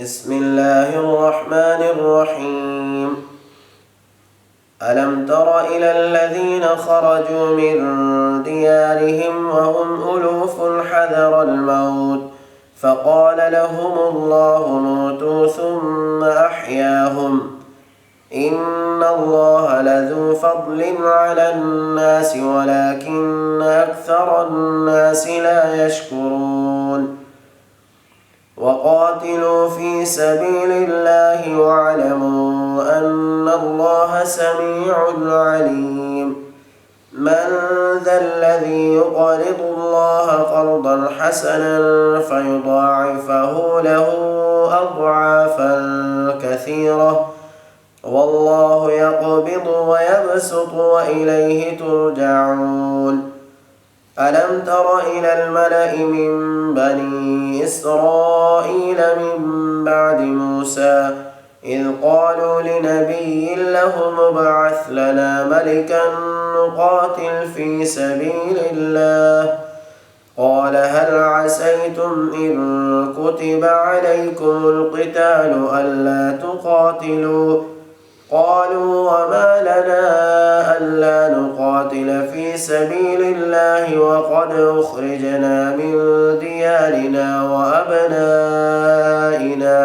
بسم الله الرحمن الرحيم. ألم تر إلى الذين خرجوا من ديارهم وهم ألوف حذر الموت فقال لهم الله موتوا ثم أحياهم إن الله لذو فضل على الناس ولكن أكثر الناس لا يشكرون. وقاتلوا في سبيل الله واعلموا أن الله سميع عليم. من ذا الذي يقرض الله قرضا حسنا فيضاعفه له أضعافا كثيرة والله يقبض ويبسط وإليه ترجعون. ألم تر إلى الملأ من بني إسرائيل من بعد موسى إذ قالوا لنبي له ابعث لنا ملكا نقاتل في سبيل الله قال هل عسيتم إن كتب عليكم القتال ألا تقاتلوا قالوا وما لنا ألا نقاتل في سبيل الله وقد أخرجنا من ديارنا وأبنائنا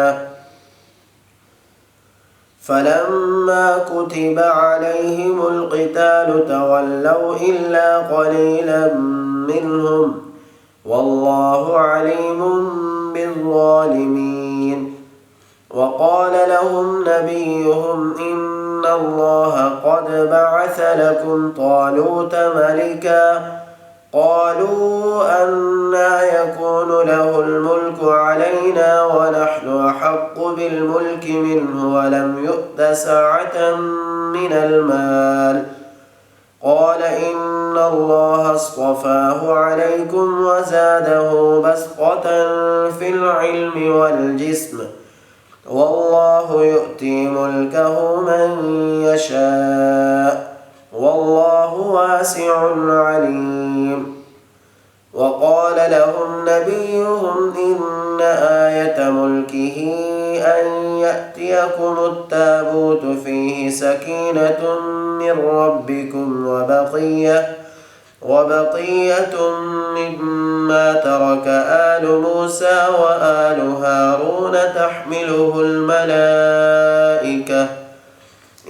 فلما كتب عليهم القتال تولوا إلا قليلا منهم والله عليم بالظالمين. وقال لهم نبيهم إن الله قد بعث لكم طالوت ملكا قالوا أنى يكون له الملك علينا ونحن أحق بالملك منه ولم يؤت سعة من المال قال إن الله اصطفاه عليكم وزاده بسطة في العلم والجسم والله يؤتي ملكه من يشاء والله واسع عليم. وقال لهم نبيهم إن آية ملكه أن يأتيكم التابوت فيه سكينة من ربكم وبقية مما ترك آل موسى وآل هارون تحمله الملائكة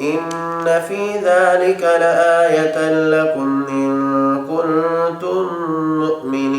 إن في ذلك لآية لكم إن كنتم مؤمنين.